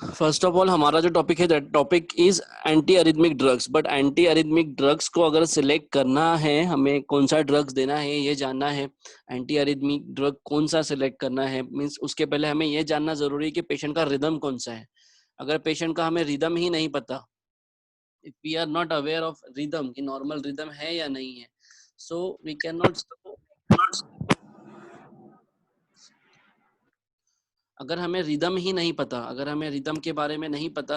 First of all हमारा जो topic है that topic is anti arrhythmic drugs. But anti arrhythmic drugs को अगर सिलेक्ट करना है, हमें कौन सा ड्रग्स देना है ये जानना है। एंटी अरिथमिक ड्रग कौन सा सिलेक्ट करना है मींस उसके पहले हमें ये जानना जरूरी है कि पेशेंट का रिदम कौन सा है। अगर पेशेंट का हमें रिदम ही नहीं पता, if we are not aware of rhythm कि नॉर्मल रिदम है या नहीं है, सो वी कैन नॉट। अगर हमें रिदम ही नहीं पता, अगर हमें रिदम के बारे में नहीं पता,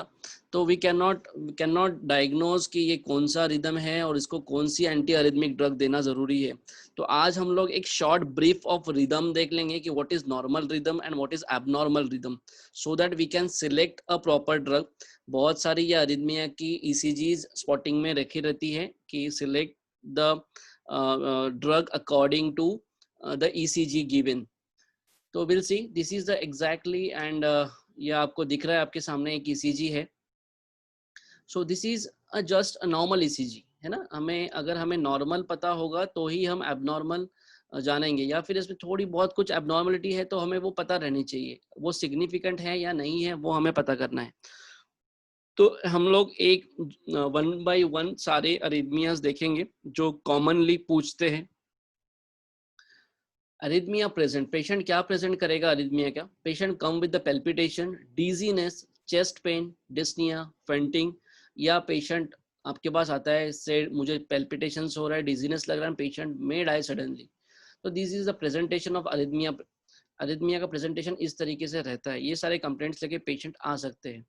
तो वी कैन नॉट डायग्नोज कि ये कौन सा रिदम है और इसको कौन सी एंटी अरिथमिक ड्रग देना जरूरी है। तो आज हम लोग एक शॉर्ट ब्रीफ ऑफ रिदम देख लेंगे कि what is normal rhythm and what is abnormal rhythm, so that we can select a proper drug. बहुत सारी ये अरिथमिया की ईसीजीज स्पॉटिंग में रखी रहती है कि select the drug according to the ECG given. तो will see this is the exactly and ये आपको दिख रहा है, आपके सामने एक ईसीजी है। So this is just a normal ECG है ना। हमें अगर हमें नॉर्मल पता होगा तो ही हम एबनॉर्मल जानेंगे, या फिर इसमें थोड़ी बहुत कुछ एबनॉर्मलिटी है तो हमें वो पता रहनी चाहिए, वो सिग्निफिकेंट है या नहीं है वो हमें पता करना है। तो हम लोग एक वन बाय वन सारे अरिथमियाज देखेंगे जो कॉमनली पूछते हैं। अरिथमिया प्रेजेंट, पेशेंट क्या प्रेजेंट करेगा अरिथमिया का? Patient come with the palpitation, dizziness, chest pain, dyspnoea, fainting, या पेशेंट आपके पास आता है से मुझे पैल्पिटेशंस हो रहा है, डिजीनेस लग रहा है, पेशेंट मे डाई सडनली। तो this is the presentation of arrhythmia. Arrhythmia का प्रेजेंटेशन इस तरीके से रहता है। ये सारे कंप्लेंट्स लेके पेशेंट आ सकते हैं।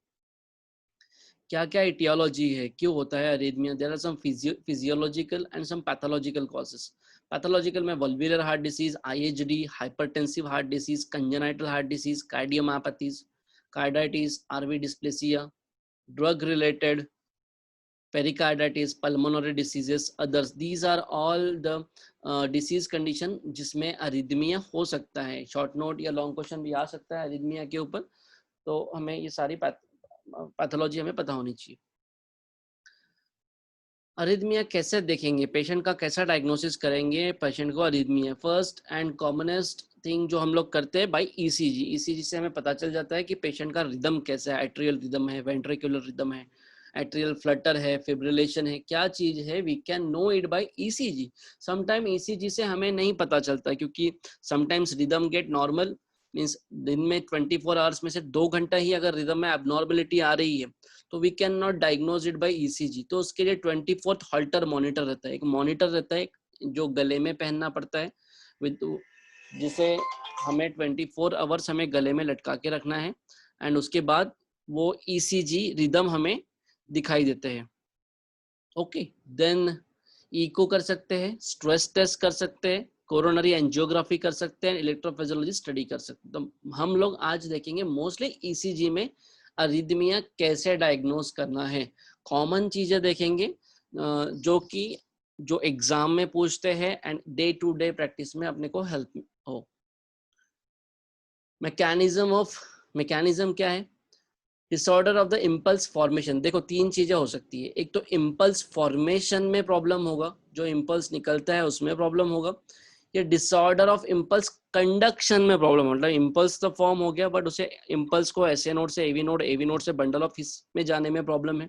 क्या क्या इटियोलॉजी है, क्यों होता है arrhythmia? There are some physiological and some pathological causes. Pathological में valvular heart disease, IHD, hypertensive heart disease, congenital heart disease, cardiomyopathies, carditis, RV dysplasia, drug related, pericarditis, pulmonary diseases, others. These are all the disease condition जिसमें arrhythmia हो सकता है। Short note या long question भी आ सकता है arrhythmia के ऊपर, तो हमें ये सारी पैथोलॉजी हमें पता होनी चाहिए। अरिथमिया कैसे देखेंगे, पेशेंट का कैसा डायग्नोसिस करेंगे पेशेंट को arrhythmia? First and commonest thing जो हम लोग करते हैं बाय ईसीजी। ईसीजी से हमें पता चल जाता है कि पेशेंट का रिदम कैसा है, एट्रियल रिदम है, वेंट्रिकुलर रिदम है, एट्रियल फ्लटर है, फिब्रिलेशन है, क्या चीज है, we can know it by ECG. Sometime ECG से हमें नहीं पता चलता क्योंकि sometimes rhythm get normal, means दिन में 24 आवर्स में से 2 घंटा ही अगर रिदम में एबनॉर्मलिटी आ रही है तो we can not diagnose it by ECG. तो उसके लिए 24th हॉल्टर मॉनिटर रहता है, एक मॉनिटर रहता है जो गले में पहनना पड़ता है, विद जिसे हमें 24 आवर्स हमें गले में लटका के रखना है, एंड उसके बाद वो ईसीजी रिदम हमें दिखाई देते हैं। ओके, देन इको कर सकते हैं, स्ट्रेस टेस्ट कर सकते हैं, कोरोनरी एंजियोग्राफी कर सकते हैं, इलेक्ट्रोफिजियोलॉजी स्टडी कर सकते हैं। तो हम लोग आज देखेंगे मोस्टली ईसीजी में अरिथमिया कैसे डायग्नोज करना है। कॉमन चीजें देखेंगे जो एग्जाम में पूछते हैं and day to day practice में अपने को हेल्प हो। मैकेनिज्म क्या है? Disorder of the impulse formation. देखो 3 चीजें हो सकती है, एक तो इम्पल्स फॉर्मेशन में प्रॉब्लम होगा, जो इम्पल्स निकलता है उसमें प्रॉब्लम होगा, ये डिसऑर्डर ऑफ इम्पल्स कंडक्शन में प्रॉब्लम, मतलब इम्पल्स तो फॉर्म हो गया बट उसे इम्पल्स को एसए नोड से एवी नोड से बंडल ऑफ हिस में जाने में प्रॉब्लम है,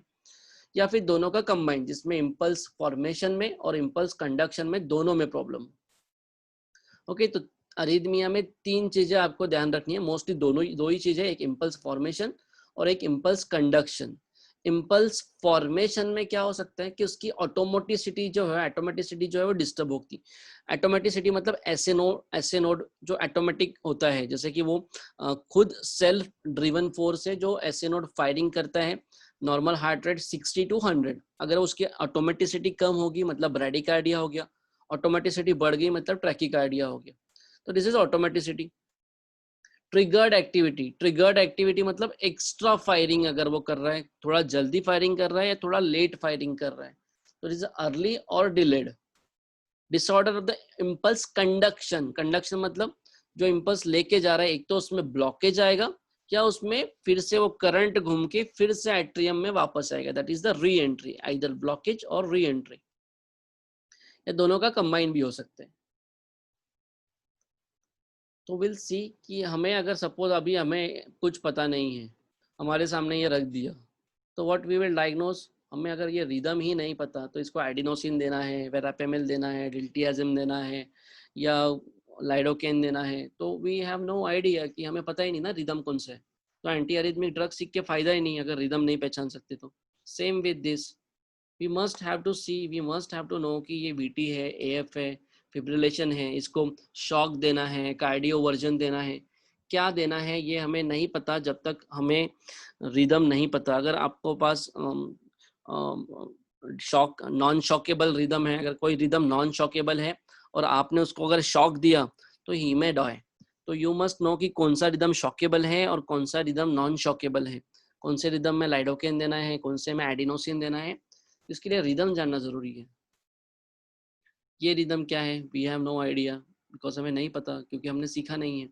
या फिर दोनों का कंबाइंड जिसमें इम्पल्स फॉर्मेशन में और इम्पल्स कंडक्शन में दोनों में प्रॉब्लम। ओके, तो अरिथमिया में 3 चीजें आपको ध्यान रखनी है, मोस्टली दो ही चीजें, एक इम्पल्स फॉर्मेशन और एक इम्पल्स कंडक्शन। इम्पल्स फॉर्मेशन में क्या हो सकता है कि उसकी ऑटोमेटिसिटी जो है वो डिस्टर्ब होती। ऑटोमेटिसिटी मतलब ऐसे नोड जो ऑटोमेटिक होता है, जैसे कि वो खुद सेल्फ ड्रिवन फोर्स है जो ऐसे नोड फायरिंग करता है। नॉर्मल हार्ट रेट 60 to 100, अगर उसकी ऑटोमेटिसिटी कम होगी मतलब ब्रैडिकार्डिया हो गया, ऑटोमेटिसिटी बढ़ गई मतलब ट्रैकिकार्डिया हो गया। तो this is automaticity. Triggered activity मतलब एक्स्ट्रा फायरिंग अगर वो कर रहा है, थोड़ा जल्दी फायरिंग कर रहा है या थोड़ा लेट फायरिंग कर रहा है, तो दिस इज अर्ली और delayed. Disorder of the impulse conduction मतलब जो इम्पल्स लेके जा रहा है, एक तो उसमें ब्लॉकेज आएगा या उसमें फिर से वो करंट घूम के फिर से एट्रियम में वापस आएगा, that is the re entry, either blockage और री एंट्री, ये दोनों का कंबाइन भी हो सकते हैं। तो विल सी कि हमें अगर सपोज अभी हमें कुछ पता नहीं है, हमारे सामने ये रख दिया, तो व्हाट वी विल डायग्नोस, हमें अगर ये रिदम ही नहीं पता तो इसको एडिनोसिन देना है, वेरापेमिल देना है, डिल्टियाजिम देना है या लाइडोकेन देना है, तो वी हैव नो आइडिया कि हमें पता ही नहीं ना रिदम कौन सा है, तो एंटी अरिथमिक ड्रग सीख के फायदा ही नहीं अगर रिदम नहीं पहचान सकते तो। Same with this, we must have to see, we must have to know कि ये वीटी है, एएफ है, फिब्रिलेशन है, इसको शॉक देना है, कार्डियो वर्जन देना है, क्या देना है ये हमें नहीं पता जब तक हमें रिदम नहीं पता। अगर आपको पास शॉक नॉन शॉकेबल रिदम है, अगर कोई रिदम नॉन शॉकेबल है और आपने उसको अगर शॉक दिया तो ही में डॉय, तो यू मस्ट नो कि कौन सा रिदम शॉकेबल है और कौन सा रिदम नॉन शॉकेबल है, कौन से रिदम में लाइडोकेन देना है, कौन से में एडिनोसिन देना है, इसके लिए रिदम जानना जरूरी है। ये रिदम क्या है, we have no idea because हमें नहीं पता क्योंकि हमने सीखा नहीं है।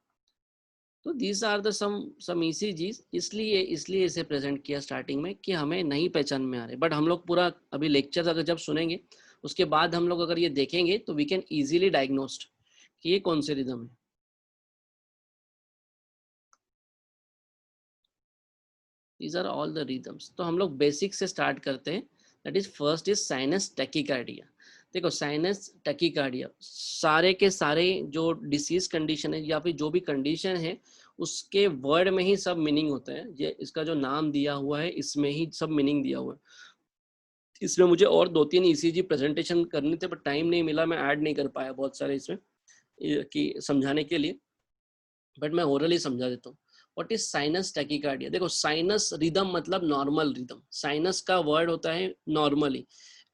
तो these are the some ECGs, इसलिए इसे प्रेजेंट किया स्टार्टिंग में कि हमें नहीं पहचान में आ रहे, बट हम लोग पूरा अभी लेक्चर अगर जब सुनेंगे उसके बाद हम लोग अगर ये देखेंगे तो वी कैन इजीली डायग्नोस्ड कि ये कौन से रिदम है। These are all the rhythms. तो हम लोग बेसिक से स्टार्ट करते हैं, that is first is sinus tachycardia. देखो साइनस टैकीकार्डिया सारे के सारे जो डिसीज कंडीशन है या फिर जो भी कंडीशन है उसके वर्ड में ही सब मीनिंग होता है, ये इसका जो नाम दिया हुआ है इसमें ही सब मीनिंग दिया हुआ है। इसमें मुझे और 2-3 ईसीजी प्रेजेंटेशन करने थे पर टाइम नहीं मिला, मैं ऐड नहीं कर पाया बहुत सारे इसमें कि समझाने के लिए, बट मैं ओरली समझा देता हूँ। What is sinus tachycardia? देखो साइनस रिदम मतलब नॉर्मल रिदम, साइनस का वर्ड होता है नॉर्मली,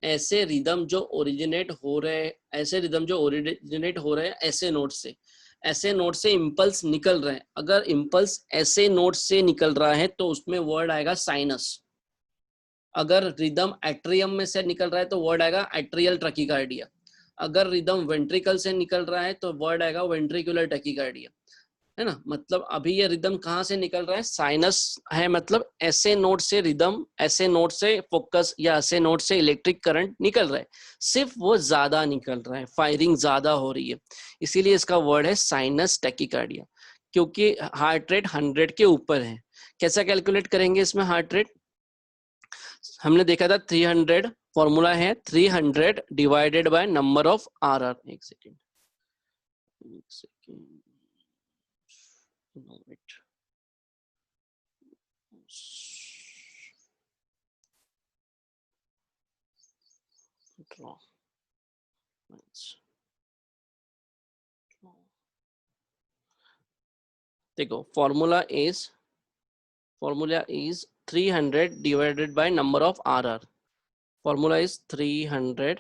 ऐसे रिदम जो ओरिजिनेट हो रहे हैं, ऐसे रिदम जो ओरिजिनेट हो रहे हैं ऐसे नोट से, ऐसे नोट से इम्पल्स निकल रहे हैं, अगर इम्पल्स ऐसे नोट से निकल रहा है तो उसमें वर्ड आएगा साइनस। अगर रिदम एट्रियम में से निकल रहा है तो वर्ड आएगा एट्रियल टैकीकार्डिया। अगर रिदम वेंट्रिकल से निकल रहा है तो वर्ड आएगा वेंट्रिकुलर टैकीकार्डिया, है ना। मतलब अभी ये रिदम कहाँ से निकल रहा है, साइनस है, मतलब ऐसे नोड से रिदम, ऐसे नोड से फोकस या ऐसे नोड से इलेक्ट्रिक करंट निकल रहा है, सिर्फ वो ज्यादा निकल रहा है, फायरिंग ज्यादा हो रही है, इसीलिए इसका वर्ड है साइनस टैकीकार्डिया। क्योंकि हार्ट रेट 100 के ऊपर है। कैसा कैलकुलेट करेंगे इसमें हार्ट रेट? हमने देखा था 300, फॉर्मूला है 300 divided by number of R. एक सेकेंड no wait draw देखो formula is 300 divided by number of RR. Formula is 300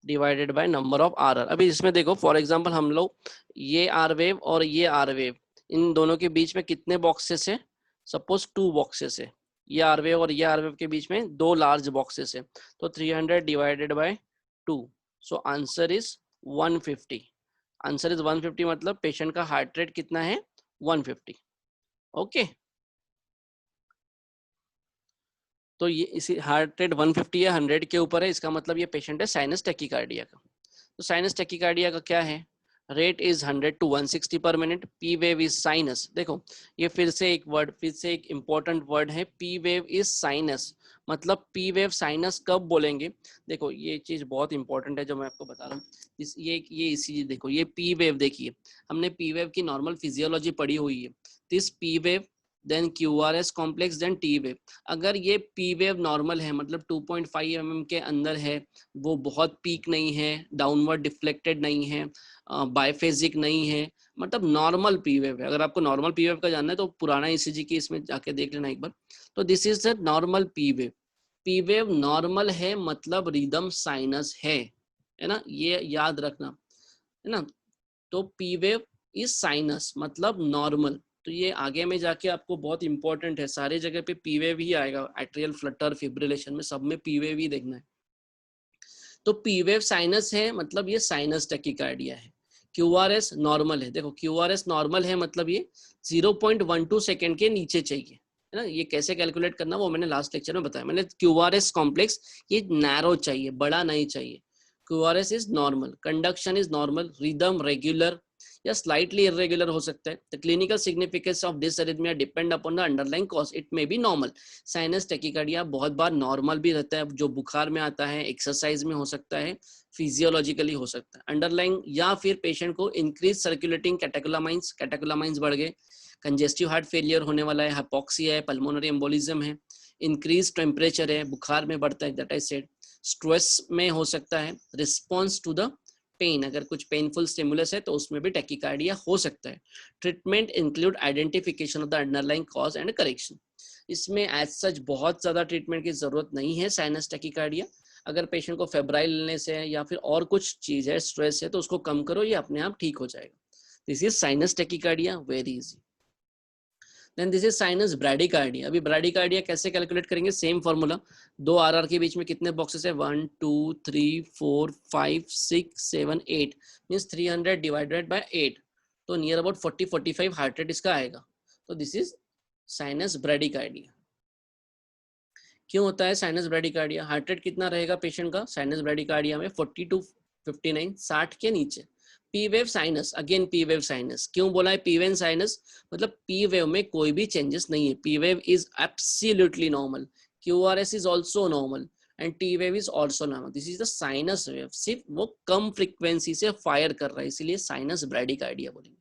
divided by number of RR। अभी इसमें देखो फॉर एग्जांपल हम लोग ये R वेव और ये R वेव, इन दोनों के बीच में कितने बॉक्सेस है? सपोज 2 बॉक्सेस है, ये R वेव और ये R वेव के बीच में 2 लार्ज बॉक्सेस है, तो 300 divided bye 2, so answer is 150। Answer is 150 मतलब पेशेंट का हार्ट रेट कितना है? 150। ओके तो ये इसी हार्ट रेट 150 या 100 के ऊपर है, इसका मतलब ये पेशेंट है साइनस टैकीकार्डिया का। तो साइनस टैकीकार्डिया का क्या है? रेट इज 100 to 160 पर minute. P wave is sinus. देखो ये फिर से एक इंपॉर्टेंट वर्ड है, पी वेव इज साइनस। मतलब पी वेव साइनस कब बोलेंगे? देखो ये चीज बहुत इंपॉर्टेंट है जो मैं आपको बता रहा हूँ। ये इसी देखो ये पी वेव, देखिए हमने पी वेव की नॉर्मल फिजियोलॉजी पढ़ी हुई है। This P wave then QRS complex then T wave. अगर ये पी वेव नॉर्मल है मतलब 2.5 mm के अंदर है, वो बहुत पीक नहीं है, डाउनवर्ड डिफ्लेक्टेड नहीं है, बायफेजिक नहीं है, मतलब नॉर्मल पी वेव है। अगर आपको नॉर्मल पी वेव का जानना है तो पुराना ECG की इसमें जाके देख लेना एक बार। तो this is the normal P wave. P wave normal है मतलब रिदम साइनस है ना, ये याद रखना, है ना। तो पी वेव इज साइनस मतलब नॉर्मल। तो ये आगे में जाके आपको बहुत इंपॉर्टेंट है, सारे जगह पे पी वेव ही आएगा, एट्रियल फ्लटर फिब्रिलेशन में सब में पी वेव ही देखना है। तो पी वेव साइनस है मतलब ये साइनस टैकीकार्डिया है। QRS नॉर्मल है, देखो QRS नॉर्मल है मतलब ये 0.12 सेकेंड के नीचे चाहिए, है ना। ये कैसे कैलकुलेट करना वो मैंने लास्ट लेक्चर में बताया। मैंने QRS कॉम्प्लेक्स ये नैरो चाहिए, बड़ा नहीं चाहिए। QRS is normal, conduction is normal, rhythm regular, या स्लाइटली इरेगुलर हो सकता है। The clinical significance of dysarrhythmia depend upon the underlying cause, it may be normal. Sinus tachycardia बहुत बार नॉर्मल भी रहता है, जो बुखार में आता है, एक्सरसाइज में हो सकता है, फिजियोलॉजिकली हो सकता है अंडरलाइंग, या फिर पेशेंट को इंक्रीज सर्कुलेटिंग कैटेकोलामाइंस बढ़ गए, कंजेस्टिव हार्ट फेलियर होने वाला है, हाइपोक्सिया है, पल्मोनरी एम्बोलिज्म है, इंक्रीज टेम्परेचर है, बुखार में बढ़ता है, दैट आई सेड, स्ट्रेस में हो सकता है, रिस्पॉन्स टू द पेन, अगर कुछ पेनफुल स्टिमुलस है तो उसमें भी टैकीकार्डिया हो सकता है। Treatment include identification of the underlying cause and correction. इसमें एज सच बहुत ज्यादा ट्रीटमेंट की जरूरत नहीं है साइनस टैकीकार्डिया। अगर पेशेंट को फेब्राइल इलनेस है या फिर और कुछ चीज है, स्ट्रेस है, तो उसको कम करो, ये अपने आप ठीक हो जाएगा। This is sinus tachycardia, very easy. Then this is sinus bradycardia. अभी ब्रैडीकार्डिया कैसे कैलकुलेट करेंगे, सेम फॉर्मूला, दो आरआर के बीच में कितने बॉक्सेस है, 1 2 3 4 5 6 7 8, मींस 300 डिवाइडेड बाय 8, तो नियर अबाउट 40-45 हार्ट रेट इसका आएगा। तो दिस इज साइनस ब्रैडीकार्डिया। क्यों होता है साइनस ब्रैडीकार्डिया? हार्ट रेट कितना रहेगा पेशेंट का साइनस ब्रैडीकार्डिया में, 40 to 59, 60 के नीचे। P wave sinus, again P wave sinus, क्यों बोला है पी वेव साइनस? मतलब पी वेव में कोई भी चेंजेस नहीं है, P wave is absolutely normal, QRS is also normal and T wave is also normal. This is the sinus wave, सिर्फ वो कम फ्रीक्वेंसी से फायर कर रहा है, इसीलिए साइनस ब्रैडीकार्डिया बोलेंगे।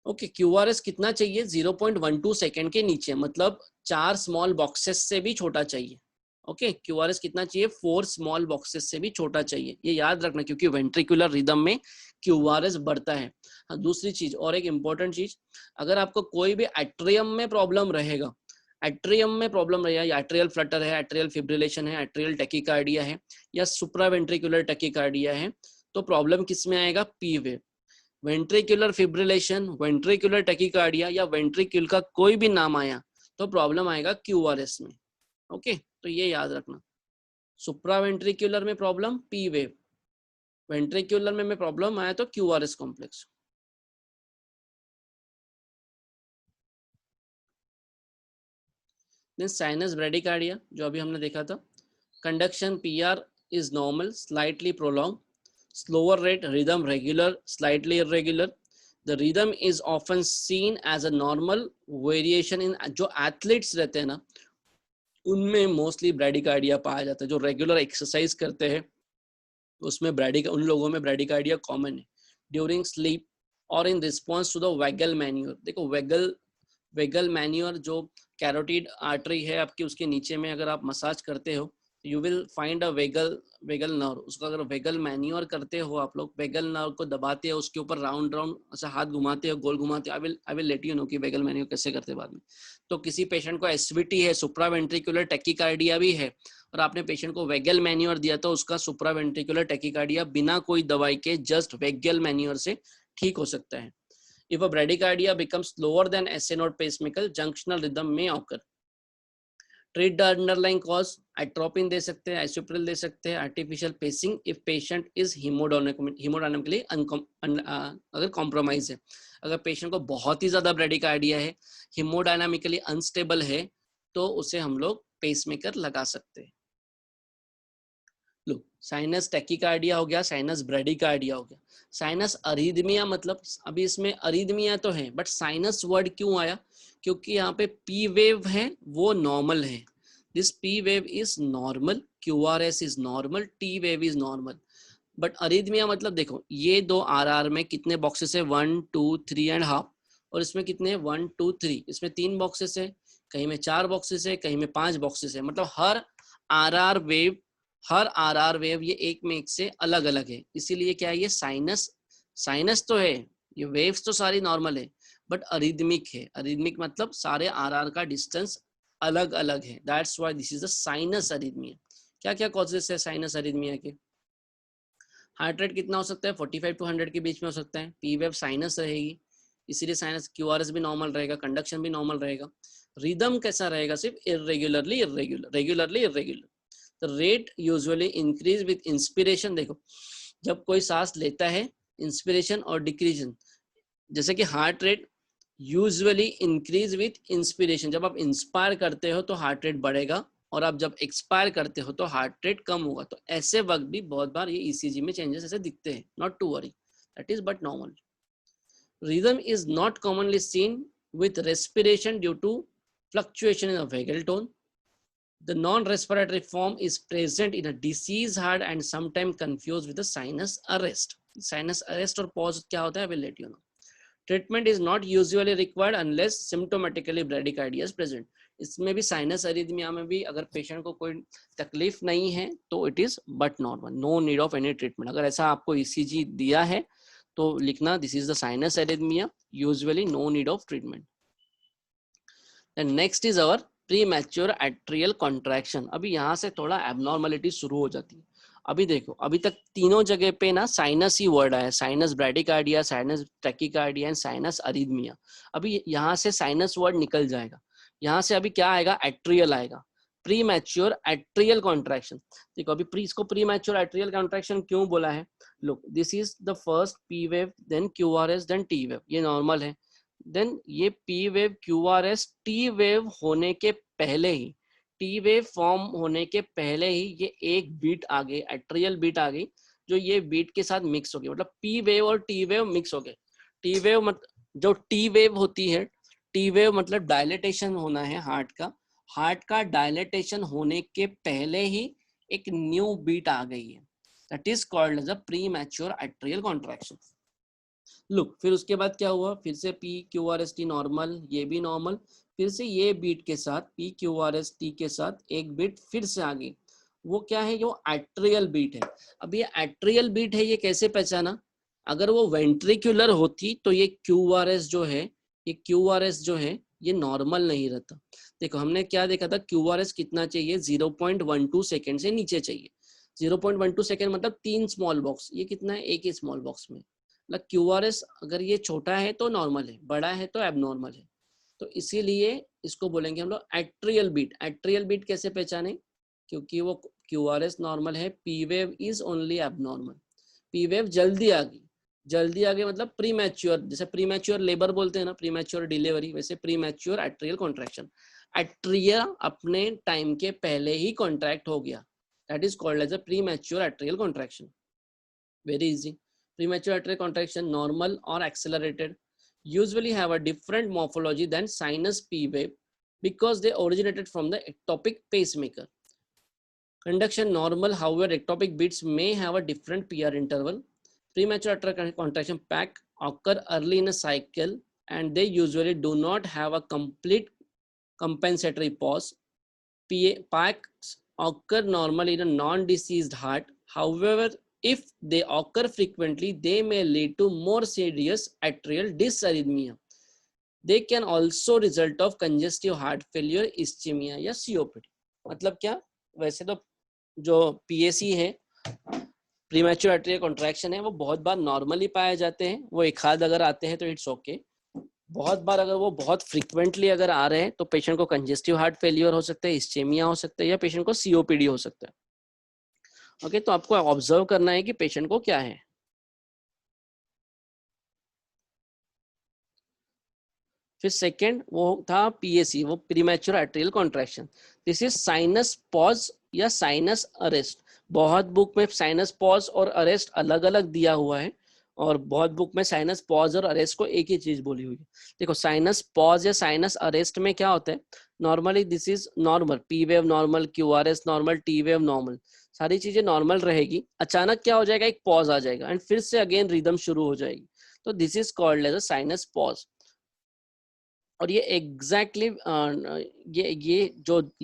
ओके, क्यूआरएस कितना चाहिए, 0.12 सेकेंड के नीचे, मतलब 4 स्मॉल बॉक्सेस से भी छोटा चाहिए। ओके, क्यूआरएस कितना चाहिए, 4 स्मॉल बॉक्सेस से भी छोटा चाहिए, ये याद रखना, क्योंकि वेंट्रिकुलर रिदम में क्यूआरएस बढ़ता है। हाँ, दूसरी चीज और एक इंपॉर्टेंट चीज, अगर आपको कोई भी एट्रियम में प्रॉब्लम रहेगा, एट्रियम में प्रॉब्लम रहेगा, या एट्रियल फ्लटर है, एट्रियल फिब्रिलेशन है, एट्रियल टैकीकार्डिया है, या सुप्रावेंट्रिकुलर टैकीकार्डिया है, तो प्रॉब्लम किस में आएगा, P wave. Ventricular fibrillation, ventricular tachycardia या वेंट्रिक्यूल का कोई भी नाम आया तो प्रॉब्लम आएगा क्यूआरएस में। ओके, तो ये याद रखना, सुप्रावेंट्रिकुलर में प्रॉब्लम पी वेव, वेंट्रिकुलर में प्रॉब्लम आया तो QRS complex. Then sinus bradycardia जो अभी हमने देखा था, conduction PR is normal, slightly prolong, slower rate, rhythm regular, slightly irregular. The rhythm is often seen as a normal variation in, जो athletes रहते हैं ना, उनमें मोस्टली ब्रैडीकार्डिया पाया जाता है, जो रेगुलर एक्सरसाइज करते हैं उसमें उन लोगों में ब्रैडीकार्डिया कॉमन है। ड्यूरिंग स्लीप और in response to the vagal manoeuvre, देखो वेगल मैन्यूर जो कैरोटिड आर्टरी है आपकी, उसके नीचे में अगर आप मसाज करते हो, you will find a vagal nerve, उसको अगर वेगल मैन्योर करते हो आप लोग, वेगल नर्व को दबाते हो, उसके ऊपर राउंड राउंड ऐसा हाथ घुमाते हो, गोल घुमाते हो, I will let you know कि वेगल मैन्योर कैसे करते बाद में। तो किसी पेशेंट को एसवीटी है, सुप्रावेंट्रिकुलर टैकीकार्डिया भी है, और आपने पेशेंट को वेगल मैन्योर दिया तो उसका सुप्रावेंट्रिकुलर टैकीकार्डिया बिना कोई दवाई के जस्ट वेगल मैन्योर से ठीक हो सकता है। If a bradycardia becomes slower than SA node pacemaker, junctional rhythm may occur. Treat the underlying cause, atropine दे सकते हैं, आइसोप्रिल दे सकते हैं, artificial pacing if patient is haemodynamically अगर कॉम्प्रोमाइज है, अगर पेशेंट को बहुत ही ज्यादा ब्रैडीकार्डिया है, हीमोडायनामिकली अनस्टेबल है, तो उसे हम लोग पेसमेकर लगा सकते हैं। लो, साइनस टैकीकार्डिया हो गया, साइनस ब्रैडीकार्डिया हो गया। साइनस अरिदमिया, मतलब अभी इसमें अरिदमिया तो है, बट साइनस वर्ड क्यों आया, क्योंकि यहाँ पे पी वेव है वो नॉर्मल है, this P wave is normal, QRS is normal, T wave is normal, but arrhythmia मतलब देखो ये दो आरआर में कितने बॉक्सेस है, 1 2 3 एंड हाफ, और इसमें कितने 1 2 3, इसमें 3 बॉक्सेस है, कहीं में 4 बॉक्सेस है, कहीं में 5 बॉक्सेस है, मतलब हर आरआर वेव ये एक में एक से अलग अलग है, इसीलिए क्या है ये साइनस तो है, ये वेव्स तो सारी नॉर्मल है, बट अरिदमिक है, अरिदमिक मतलब सारे आरआर का डिस्टेंस अलग अलग है, that's why this is the sinus arrhythmia. क्या क्या कॉजेस है साइनस अरिदमिया के? हार्ट रेट कितना हो सकता है, 45 to 100 के बीच में हो सकता है, पी वेव साइनस रहेगी, इसीलिए साइनस, क्यूआरएस भी नॉर्मल रहेगा, कंडक्शन भी नॉर्मल रहेगा, रिदम कैसा रहेगा, सिर्फ regularly irregular. The rate usually increase with inspiration, देखो जब कोई सांस लेता है, इंस्पिरेशन और डिक्रीजन, जैसे कि heart rate usually increase with inspiration, जब आप इंस्पायर करते हो तो हार्ट रेट बढ़ेगा, और आप जब एक्सपायर करते हो तो हार्ट रेट कम होगा, तो ऐसे वक्त भी बहुत बार ये ईसीजी में चेंजेस ऐसे दिखते हैं, not to worry, that is but normal. Rhythm is not commonly seen with respiration due to fluctuation in the vagal tone. The non-respiratory form is present in a diseased heart and sometimes confused with a sinus arrest. Sinus arrest or pause क्या होता है? I will let you know. Treatment is not usually required unless symptomatically bradycardia is present. इसमें भी sinus arrhythmia में भी अगर patient को कोई तकलीफ नहीं है तो it is but normal, no need of any treatment. अगर ऐसा आपको ईसीजी दिया है तो लिखना this is the sinus arrhythmia, usually no need of treatment. And next is our premature atrial contraction. अभी यहाँ से थोड़ा एबनॉर्मलिटी शुरू हो जाती है. अभी देखो, अभी तक तीनों जगह पे ना साइनस ही वर्ड आया, sinus bradycardia, sinus tachycardia and sinus arrhythmia. अभी यहाँ से साइनस वर्ड निकल जाएगा. यहाँ से अभी क्या आएगा? एट्रियल आएगा. Premature atrial contraction. देखो अभी इसको प्रीमैच्योर एट्रियल कॉन्ट्रैक्शन क्यों बोला है? Look, this is the first P wave, then QRS, then T wave. ये नॉर्मल है. देन ये P wave, QRS, T wave होने के पहले ही, टी वेव फॉर्म होने के पहले ही ये एक बीट आ गई, एट्रियल बीट आ गई, जो ये बीट के साथ मिक्स हो गई. मतलब पी वेव और टी वेव मिक्स हो गए. टी वेव मतलब जो टी वेव होती है, टी वेव मतलब डायलेटेशन होना है हार्ट का. हार्ट का डायलेटेशन होने के पहले ही एक न्यू बीट आ गई है. That is called as a premature atrial contraction. Look, फिर उसके बाद क्या हुआ? फिर से P Q R S T normal, ये भी नॉर्मल. फिर से ये बीट के साथ P Q R S T के साथ एक बीट फिर से आ गई. वो क्या है? जो एट्रियल बीट है. अब ये एट्रियल बीट है, ये कैसे पहचाना? अगर वो वेंट्रिकुलर होती तो ये क्यू आर एस जो है, ये क्यू आर एस जो है ये नॉर्मल नहीं रहता. देखो हमने क्या देखा था? क्यू आर एस कितना चाहिए? 0.12 सेकेंड से नीचे चाहिए. 0.12 सेकेंड मतलब 3 स्मॉल बॉक्स. ये कितना है? एक ही स्मॉल बॉक्स में. मतलब क्यूआरएस अगर ये छोटा है तो नॉर्मल है, बड़ा है तो एबनॉर्मल है. तो इसीलिए इसको बोलेंगे हम लोग एट्रियल बीट. एट्रियल बीट कैसे पहचाने? क्योंकि वो क्यूआरएस नॉर्मल है, P wave is only abnormal. P wave जल्दी आ गई. जल्दी आ गई मतलब प्रीमैच्योर. जैसे प्रीमैच्योर लेबर बोलते हैं ना, प्रीमैच्योर डिलीवरी, वैसे प्रीमैच्योर एट्रियल कॉन्ट्रैक्शन. एट्रिया अपने टाइम के पहले ही कॉन्ट्रैक्ट हो गया. That is called as a premature atrial contraction. Very easy. Premature atrial contraction, normal or accelerated, usually have a different morphology than sinus P wave because they originated from the ectopic pacemaker. Conduction normal, however, ectopic beats may have a different PR interval. Premature atrial contraction pack occur early in a cycle and they usually do not have a complete compensatory pause. Packs occur normally in a non-diseased heart. However, if they occur frequently, they may lead to more serious atrial dysarrhythmia. They can also result of congestive heart failure, ischemia या COPD. मतलब क्या? वैसे तो जो PAC है, premature atrial contraction है, वो बहुत बार नॉर्मली पाए जाते हैं. वो एक आध अगर आते हैं तो इट्स ओके. बहुत बार अगर वो बहुत फ्रीक्वेंटली अगर आ रहे हैं तो पेशेंट को कंजेस्टिव हार्ट फेलियर हो सकता है, इस्चेमिया हो सकता है या पेशेंट को COPD हो सकता है. ओके, तो आपको ऑब्जर्व करना है कि पेशेंट को क्या है. फिर सेकंड वो था PAC, वो premature atrial contraction. This is sinus pause या साइनस अरेस्ट. बहुत बुक में साइनस पॉज और अरेस्ट अलग अलग दिया हुआ है और बहुत बुक में साइनस पॉज और अरेस्ट को एक ही चीज बोली हुई है. देखो साइनस पॉज या साइनस अरेस्ट में क्या होता है? Normally this is normal, P wave normal, QRS normal, T wave normal, सारी चीजें नॉर्मल रहेगी. अचानक क्या हो जाएगा? एक पॉज आ जाएगा एंड फिर से अगेन रिदम शुरू हो जाएगी. तो this is called as a sinus pause. और ये एग्जैक्टली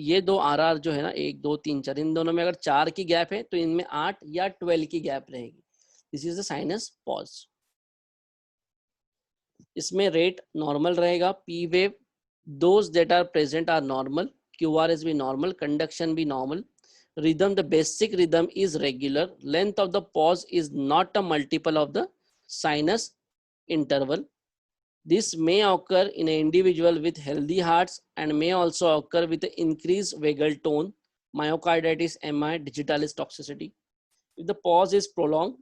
ये दो RR जो है ना, 1 2 3 4, इन दोनों में अगर 4 की गैप है तो इनमें 8 या 12 की गैप रहेगी. This is the sinus pause. इसमें रेट नॉर्मल रहेगा. P wave those that are present are normal, QRS भी नॉर्मल, कंडक्शन भी normal. Rhythm, the basic rhythm is regular. Length of the pause is not a multiple of the sinus interval. This may occur in an individual with healthy hearts and may also occur with increased vagal tone, myocarditis, MI, digitalis toxicity. If the pause is prolonged,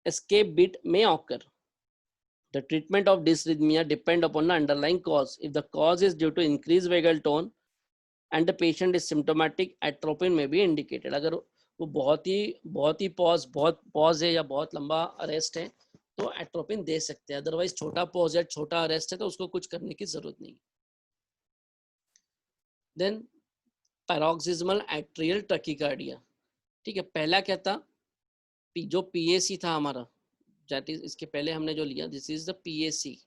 escape bit may occur. The treatment of dysrhythmia depend upon the underlying cause. If the cause is due to increased vagal tone and the patient is symptomatic, atropine may be indicated. अगर वो बहुत ही बहुत pause है या बहुत लंबा arrest है तो एट्रोपिन दे सकते हैं, अदरवाइज छोटा पॉज है, छोटा अरेस्ट है तो उसको कुछ करने की जरूरत नहीं। देन पैरोक्सिस्मल एट्रियल टैकीकार्डिया, ठीक है। पहला क्या था, जो पीएसी था हमारा, दैट इज इसके पहले हमने जो लिया, this is the PAC,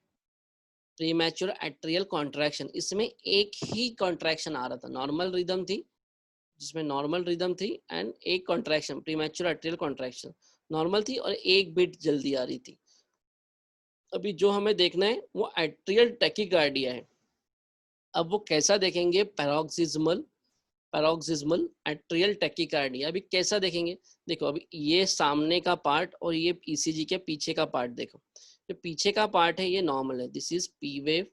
premature atrial contraction. इसमें एक ही कॉन्ट्रैक्शन आ रहा था, नॉर्मल रिदम थी, जिसमें नॉर्मल रिदम थी एंड एक contraction, premature atrial contraction normal थी और एक बीट जल्दी आ रही थी। अभी जो हमें देखना है वो एट्रियल टैकीकार्डिया है। अब वो कैसा देखेंगे, पैरोक्सिस्मल एट्रियल टैकीकार्डिया। अभी कैसा देखेंगे, देखो अभी ये सामने का पार्ट और ये ईसीजी के पीछे का पार्ट, देखो जो पीछे का पार्ट है ये नॉर्मल है, this is P wave,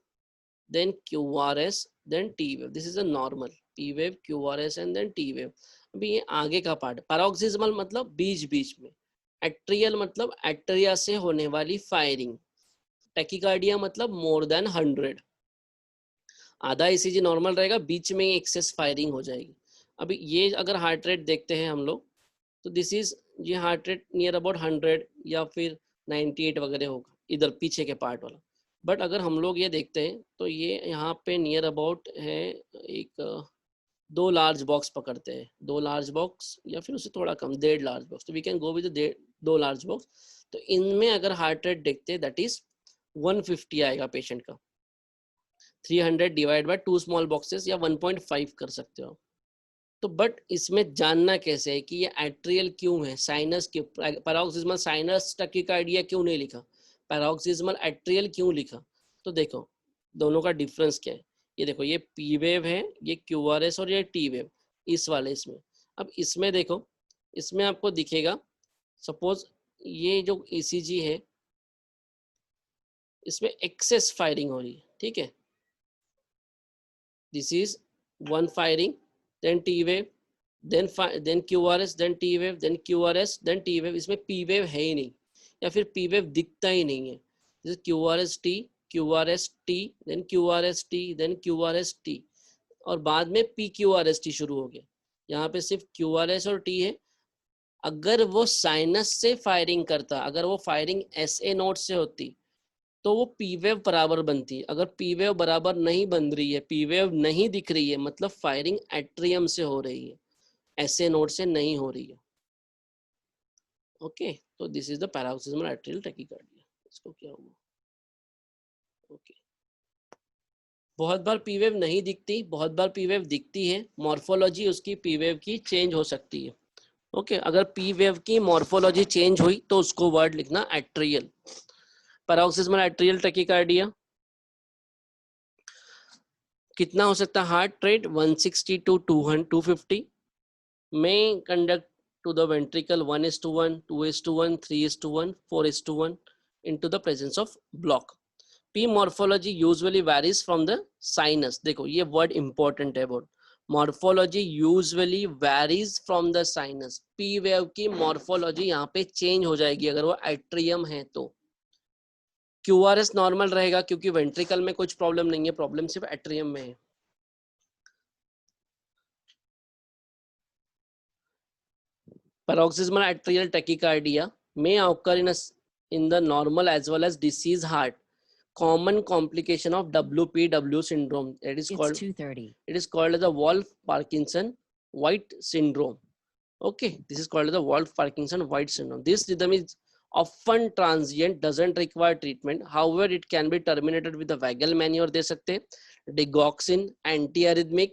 then QRS, then T wave, this is a normal P wave, QRS and then T wave. अभी ये आगे का पार्ट, पैरोक्सिस्मल मतलब बीच बीच में, एट्रियल मतलब एट्रिया से होने वाली फायरिंग, टैकीकार्डिया मतलब मोर देन 100, आधा ईसीजी नॉर्मल रहेगा, बीच में एक्सेस फायरिंग हो जाएगी। अभी ये अगर हार्ट रेट देखते हैं हम लोग, तो दिस इज, ये हार्ट रेट नियर अबाउट 100 या फिर 98 वगैरह होगा इधर पीछे के पार्ट वाला। बट अगर हम लोग ये देखते हैं तो ये यहाँ पे नियर अबाउट है, एक 2 लार्ज बॉक्स पकड़ते हैं, 2 लार्ज बॉक्स या फिर उससे थोड़ा कम, 1.5 लार्ज बॉक्स, तो we can go with 2 large box. तो इनमें अगर हार्ट रेट देखते हैं दैट इज 150 आएगा पेशेंट का, 300 डिवाइड बाय 2 स्मॉल बॉक्सेस या 1.5 कर सकते हो। तो बट इसमें जानना कैसे है कि ये एट्रियल क्यों है, साइनस क्यों, पैरोक्सिस्मल साइनस टैकीकार्डिया क्यों नहीं लिखा, पैरोक्सिस्मल एट्रियल क्यों लिखा। तो देखो दोनों का डिफरेंस क्या है, ये देखो ये पी वेव है, ये क्यूआरएस और ये टी वेव, इस वाले इसमें। अब इसमें देखो, इसमें आपको दिखेगा, सपोज ये जो ईसीजी है इसमें एक्सेस फायरिंग हो रही है, ठीक है, this is one firing, then T wave, then QRS, then T wave, then QRS, then T wave। इसमें P wave है ही नहीं या फिर P wave दिखता ही नहीं है, जैसे QRS T, QRS T, then QRS T, then QRS T, और बाद में PQRS T शुरू हो गया। यहाँ पे सिर्फ QRS और T है। अगर वो साइनस से फायरिंग करता, अगर वो फायरिंग SA नोट से होती तो वो पी वेव बराबर बनती है। अगर पी वेव बराबर नहीं बन रही है, पी वेव नहीं दिख रही है, मतलब फायरिंग एट्रियम से हो रही है, ऐसे नोड से नहीं हो रही है। ओके, तो this is the paroxysmal atrial tachycardia. इसको क्या हुआ, ओके। बहुत बार पी वेव नहीं दिखती, बहुत बार पी वेव दिखती है, मॉर्फोलॉजी उसकी पी वेव की चेंज हो सकती है। ओके, अगर पी वेव की मॉर्फोलॉजी चेंज हुई तो उसको वर्ड लिखना एट्रियल, पैरोक्सिस्मल एट्रियल टैकीकार्डिया। कितना हो सकता है हार्ट रेट, 160 टू 250 में conduct to the ventricle 1:1, 2:1, 3:1, 4:1 into the presence of block। P morphology usually varies from the sinus। देखो ये वर्ड इंपॉर्टेंट है, word morphology usually varies from the sinus. P wave की morphology यहाँ पे change हो जाएगी अगर वो एट्रियम है तो। क्यूआरएस नॉर्मल रहेगा क्योंकि वेंट्रिकल में कुछ प्रॉब्लम नहीं है, प्रॉब्लम सिर्फ एट्रियम में है। Paroxysmal atrial tachycardia may occur in the normal as well as disease heart. Common complication of WPW syndrome. It is called 2:30. It is called as the Wolff-Parkinson-White syndrome. Okay, this is called as the Wolff-Parkinson-White syndrome. This rhythm is often transient, doesn't require treatment. However, it can be terminated with a vagal maneuver दे सकते, digoxin, antiarrhythmic,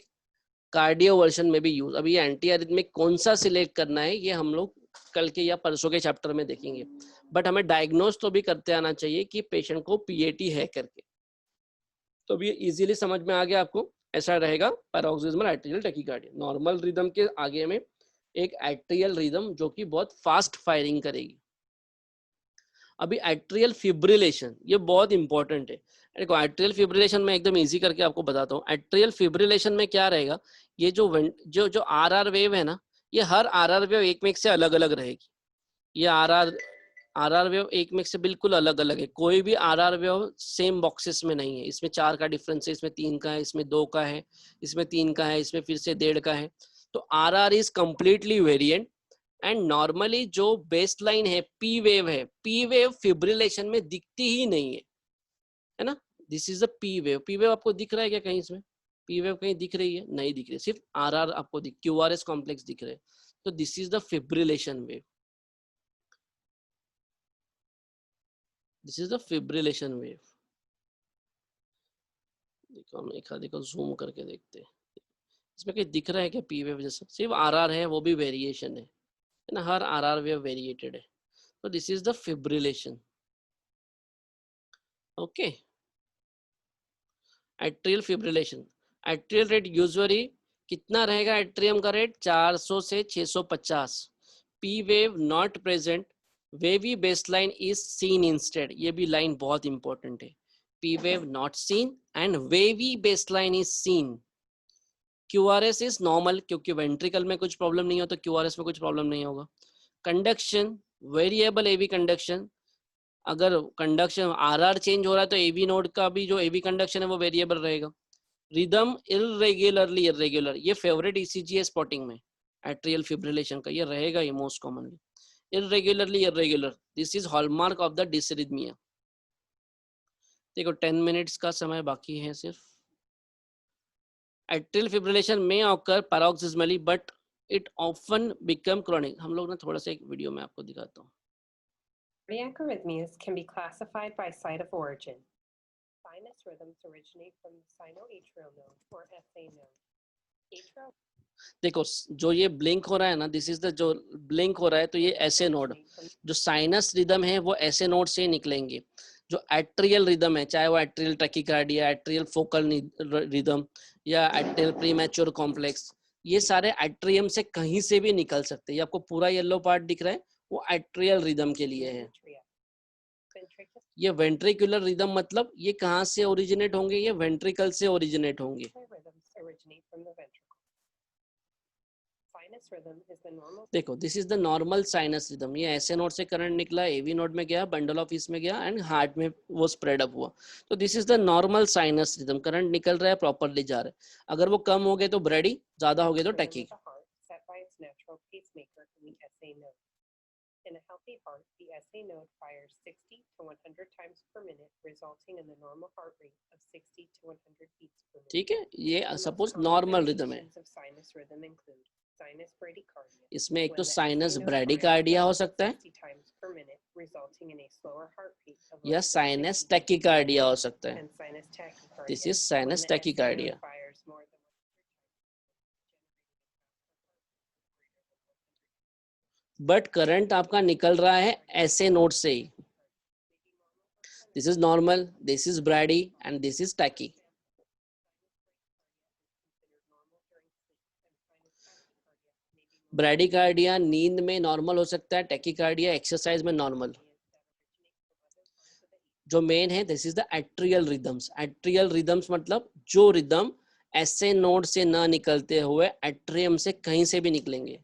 cardio version में भी use. अभी ये anti arrhythmic कौन सा select करना है ये हम लोग कल के या परसों के चैप्टर में देखेंगे, बट हमें डायग्नोज तो भी करते आना चाहिए कि पेशेंट को पीएटी है करके। तो भी इजीली समझ में आ गया आपको, ऐसा रहेगा paroxysmal atrial tachycardia. Normal rhythm के आगे में एक एट्रियल रिदम जो कि बहुत फास्ट फायरिंग करेगी। अभी एट्रियल फिब्रिलेशन, ये बहुत इंपॉर्टेंट है। देखो एट्रियल फिब्रिलेशन में एकदम इजी करके आपको बताता हूँ। एट्रियल फिब्रिलेशन में क्या रहेगा, ये जो आरआर वेव है ना, ये हर आरआर वेव एक में से अलग अलग रहेगी। ये आरआर वेव एक में से बिल्कुल अलग अलग है, कोई भी आरआर वेव सेम बॉक्सेस में नहीं है। इसमें 4 का डिफरेंस है, इसमें 3 का है, इसमें 2 का है, इसमें 3 का है, इसमें फिर से 1.5 का है। तो RR is completely variant and normally जो बेस लाइन है पी वेव है, पी वेव फिब्रिलेशन में दिखती ही नहीं है ना। This is the P wave. P wave आपको दिख रहा है क्या कहीं इसमें? पी वेव कहीं दिख रही है? नहीं दिख रही है, सिर्फ आर आर आपको दिख, क्यू आर एस कॉम्प्लेक्स दिख रहे हैं। तो this is the fibrillation wave, this is the fibrillation wave. देखो हम एक देखो जूम करके देखते हैं, इसमें कहीं दिख रहा है क्या पी वेव जैसा? सिर्फ आर आर है, वो भी वेरिएशन है ना, हर आर आर वेव वेरिएटेड है। तो this is the fibrillation. Okay, atrial fibrillation. Atrial rate usually कितना रहेगा? एट्रियम का रेट 400 से 650। P wave not present, wavy baseline is seen instead. ये भी लाइन बहुत इंपॉर्टेंट है। P wave not seen and wavy baseline is seen. QRS is normal, क्योंकि ventricle में कुछ प्रॉब्लम नहीं हो तो क्यूआरएस में कुछ प्रॉब्लम नहीं होगा। कंडक्शन वेरिएबल एवी कंडक्शन, अगर कंडक्शन आरआर चेंज हो रहा है तो एवी नोड का भी जो एवी कंडक्शन है वो वेरिएबल रहेगा। रिदम इरेगुलरली इरेगुलर, ये फेवरेट ईसीजी है स्पॉटिंग में एट्रियल फिब्रिलेशन का, ये रहेगा ये most commonly. Irregularly irregular, this is hallmark of the dysrhythmia. देखो 10 मिनट्स का समय बाकी है सिर्फ। एट्रियल फिब्रिलेशन में occur paroxysmally but it often become chronic. हम लोग ना थोड़ा सा एक वीडियो में आपको दिखाता हूँ। Cardiac arrhythmias can be classified by site of origin. Sinus rhythms originate from the sinoatrial node or SA node. Atrial देखो जो ये ब्लिंक हो रहा है ना, दिस इज द जो ब्लिंक हो रहा है, तो ये ऐसे नोड, जो साइनस रिदम है वो ऐसे नोड से निकलेंगे। जो एट्रियल रिदम है, चाहे वो atrial tachycardia, atrial focal rhythm या एट्रियल प्रीमैच्योर कॉम्प्लेक्स, ये सारे एट्रियम से कहीं से भी निकल सकते हैं। ये आपको पूरा येलो पार्ट दिख रहा है, वो एट्रियल रिदम के लिए है। ये वेंट्रिकुलर रिदम मतलब ये कहाँ से ओरिजिनेट होंगे? ये वेंट्रिकल से ओरिजिनेट होंगे। देखो this is the normal sinus rhythm, ये ऐसे नोड से करंट निकला, एवी नोड में गया, बंडल ऑफ ईस्ट में गया एंड हार्ट में वो स्प्रेड अप हुआ। तो this is the normal sinus rhythm, current निकल रहा है, प्रॉपर्ली जा रहा है। अगर वो कम हो गए तो ब्रेडी, ज्यादा हो गए तो tacky. In a healthy heart, the SA node fires 60 to 100 times per minute, resulting in the normal heart rate of 60 to 100 beats per minute. ठीक है, ये सपोज नॉर्मल रिदम है। इसमें एक तो साइनस ब्रैडिकार्डिया हो सकता है या साइनस टैकीकार्डिया हो सकता है। This is sinus tachycardia. But current आपका निकल रहा है ऐसे नोड से ही। This is normal, this is brady and this is tachy. Bradycardia नींद में नॉर्मल हो सकता है, टैकीकार्डिया एक्सरसाइज में नॉर्मल। जो मेन है this is the atrial rhythms. Atrial rhythms मतलब जो रिदम ऐसे नोड से ना निकलते हुए एट्रियम से कहीं से भी निकलेंगे।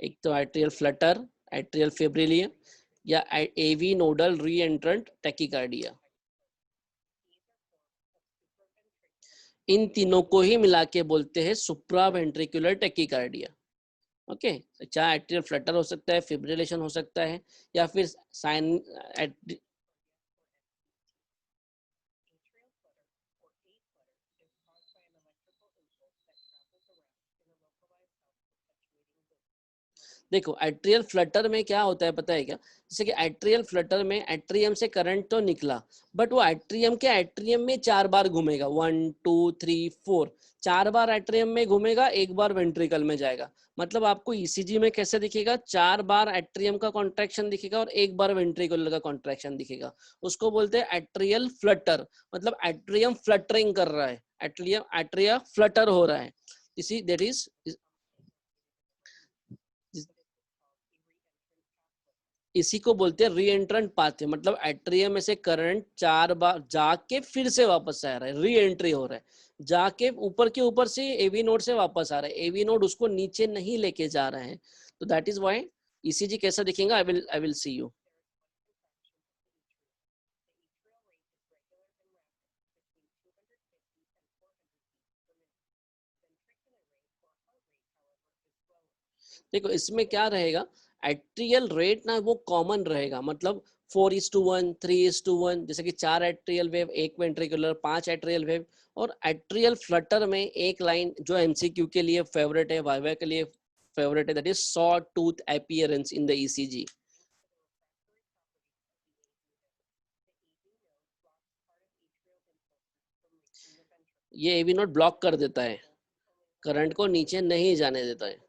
एक तो एट्रियल फ्लटर, एट्रियल फिब्रिलिया या एवी नोडल री एंट्रेंट टैकीकार्डिया। इन तीनों को ही मिला के बोलते हैं सुप्रावेंट्रिकुलर टैकीकार्डिया। ओके, चाहे एट्रियल फ्लटर हो सकता है, फिब्रिलेशन हो सकता है, या फिर साइन देखो एट्रियल फ्लटर में क्या होता है पता है क्या? जैसे कि एट्रियल फ्लटर में एट्रियम से करंट तो निकला, बट वो एट्रियम के एट्रियम में 4 बार घूमेगा, 1 2 3 4, 4 बार एट्रियम में घूमेगा, 1 बार वेंट्रिकल में जाएगा। मतलब आपको ईसीजी में कैसे दिखेगा? 4 बार एट्रियम का कॉन्ट्रैक्शन दिखेगा और 1 बार वेंट्रिकुलर का कॉन्ट्रैक्शन दिखेगा। उसको बोलते हैं एट्रियल फ्लटर, मतलब एट्रियम फ्लटरिंग कर रहा है, एट्रिया फ्लटर हो रहा है। इसी दैट इज इसी को बोलते हैं री एंट्रेंट पाथवे, मतलब एट्रियम में से करंट 4 बार जाके फिर से वापस आ रहा है, री एंट्री हो रहा है, जाके ऊपर के ऊपर से एवी नोड से वापस आ रहा है, एवी नोड उसको नीचे नहीं लेके जा रहा है। तो दैट इज व्हाई ईसीजी कैसा दिखेगा, आई विल सी यू। देखो इसमें क्या रहेगा, एट्रियल रेट ना वो कॉमन रहेगा, मतलब 4:1, 3:1, जैसे कि 4 atrial wave, 1 ventricular, 5 atrial wave. और एट्रियल फ्लटर में एक लाइन जो एमसीक्यू के लिए फेवरेट है, वाइवा के लिए फेवरेट है, that is saw tooth appearance in the ECG. ये एवी नोड ब्लॉक कर देता है, करंट को नीचे नहीं जाने देता है।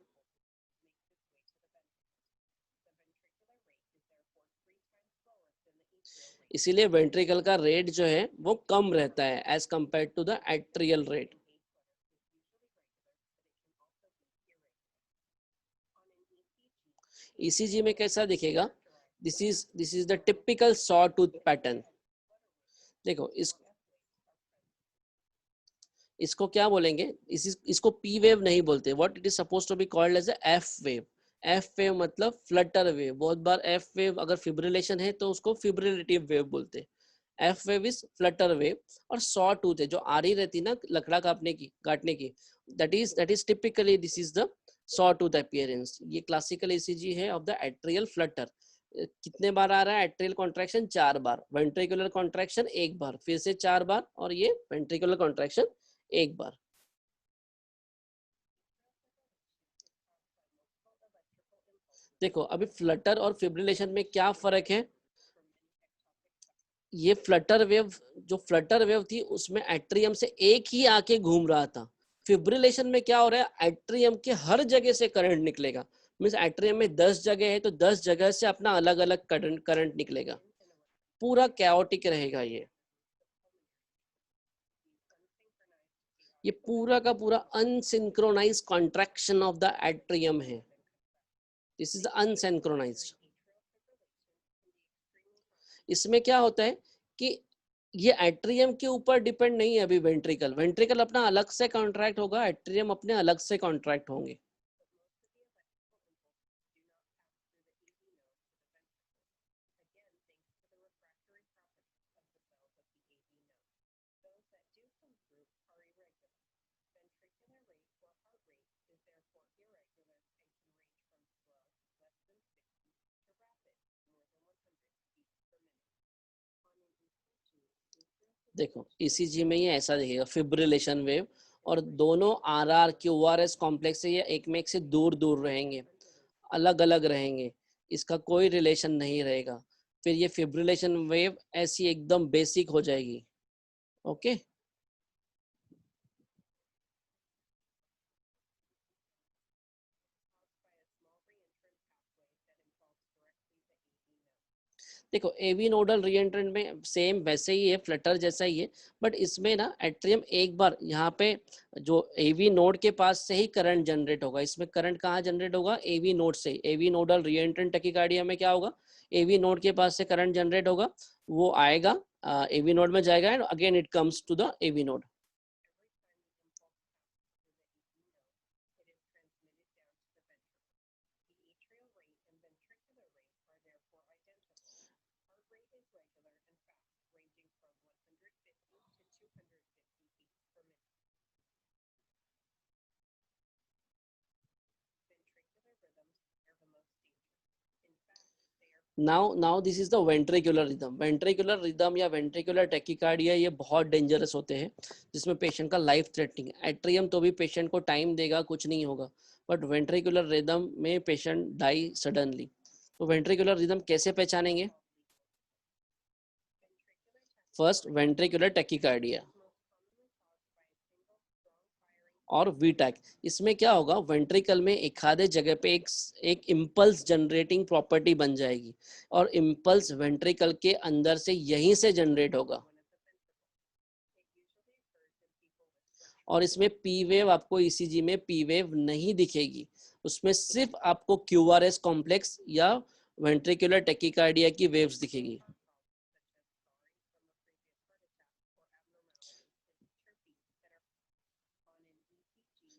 इसीलिए वेंट्रिकल का रेट जो है वो कम रहता है as compare to the atrial rate. ECG में कैसा दिखेगा, this is the typical saw tooth pattern. देखो इसको क्या बोलेंगे, इसको पी वेव नहीं बोलते, what it is suppose to be called as F wave. F wave मतलब फ्लटर वेव। बहुत बार एफ वेव अगर फिब्रिलेशन है तो उसको फिब्रिलेटिव वेव बोलते हैं। F wave is flutter wave. और सॉ टूथ है, जो आरी रहती ना लकड़ा काटने की, that is typically this is the saw tooth appearance. ये क्लासिकल ईसीजी है ऑफ द एट्रियल फ्लटर। कितने बार आ रहा है एट्रियल कॉन्ट्रैक्शन, 4 बार, वेंट्रिकुलर कॉन्ट्रैक्शन 1 बार, फिर से 4 बार, और ये वेंट्रिकुलर कॉन्ट्रैक्शन 1 बार। देखो अभी फ्लटर और फिब्रिलेशन में क्या फर्क है। ये फ्लटर वेव, जो फ्लटर वेव थी उसमें एट्रियम से एक ही आके घूम रहा था। फिब्रिलेशन में क्या हो रहा है, एट्रियम के हर जगह से करंट निकलेगा। मीन्स एट्रियम में 10 जगह है तो 10 जगह से अपना अलग अलग करंट निकलेगा। पूरा कैओटिक रहेगा ये पूरा का पूरा unsynchronise contraction of the atrium है। This is unsynchronised. इसमें क्या होता है कि ये एट्रियम के ऊपर डिपेंड नहीं है अभी। वेंट्रिकल वेंट्रिकल अपना अलग से कॉन्ट्रैक्ट होगा, एट्रियम अपने अलग से कॉन्ट्रैक्ट होंगे। देखो ईसीजी में ये ऐसा दिखेगा, फिब्रिलेशन वेव, और दोनों आरआर क्यूआरएस कॉम्प्लेक्स से ये एक में एक से दूर दूर रहेंगे, अलग अलग रहेंगे, इसका कोई रिलेशन नहीं रहेगा। फिर ये फिब्रिलेशन वेव ऐसी एकदम बेसिक हो जाएगी। ओके देखो एवी नोडल रीएंट्रेंट में सेम वैसे ही है, फ्लटर जैसा ही है, बट इसमें ना एट्रियम एक बार यहाँ पे जो एवी नोड के पास से ही करंट जनरेट होगा। इसमें करंट कहाँ जनरेट होगा, एवी नोड से। एवी नोडल रीएंट्रेंट टैकीकार्डिया में क्या होगा, एवी नोड के पास से करंट जनरेट होगा, वो आएगा एवी नोड में जाएगा, and again it comes to the AV node. Now this is the ventricular rhythm. Ventricular rhythm या वेंट्रिकुलर टैकीकार्डिया ये बहुत डेंजरस होते हैं, जिसमें पेशेंट का लाइफ थ्रेटनिंग। एट्रियम तो भी पेशेंट को टाइम देगा, कुछ नहीं होगा, बट वेंट्रिकुलर रिदम में पेशेंट डाई सडनली। तो वेंट्रिकुलर रिदम कैसे पहचानेंगे, फर्स्ट वेंट्रिकुलर टैकीकार्डिया और वीटैक। इसमें क्या होगा, वेंट्रिकल में एक आधे जगह पे एक इम्पल्स जनरेटिंग प्रॉपर्टी बन जाएगी, और इम्पल्स वेंट्रिकल के अंदर से यहीं से जनरेट होगा। और इसमें पी वेव आपको ईसीजी में पी वेव नहीं दिखेगी, उसमें सिर्फ आपको क्यूआरएस कॉम्प्लेक्स या वेंट्रिकुलर टैकीकार्डिया की वेव्स दिखेगी।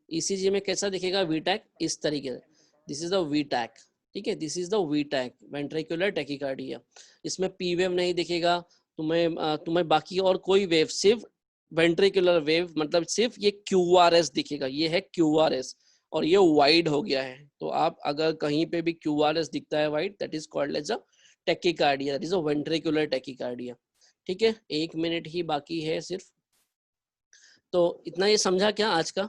ईसीजी में कैसा दिखेगा, वीटैक इस तरीके से, दिस इज द वीटैक। ठीक है, this is the V tach ventricular tachycardia. इसमें पी वेव नहीं दिखेगा तुम्हें बाकी और कोई वेव, सिर्फ वेंट्रिकुलर वेव, मतलब सिर्फ ये क्यूआरएस दिखेगा, ये है क्यूआरएस। और ये वाइड हो गया है। तो आप अगर कहीं पे भी QRS दिखता है wide, that is called as a tachycardia, that is a ventricular tachycardia. ठीक है, 1 मिनट ही बाकी है सिर्फ। तो इतना ये समझा क्या आज का?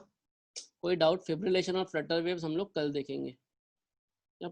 कोई डाउट? फिब्रिलेशन और फ्लटर वेव्स हम लोग कल देखेंगे या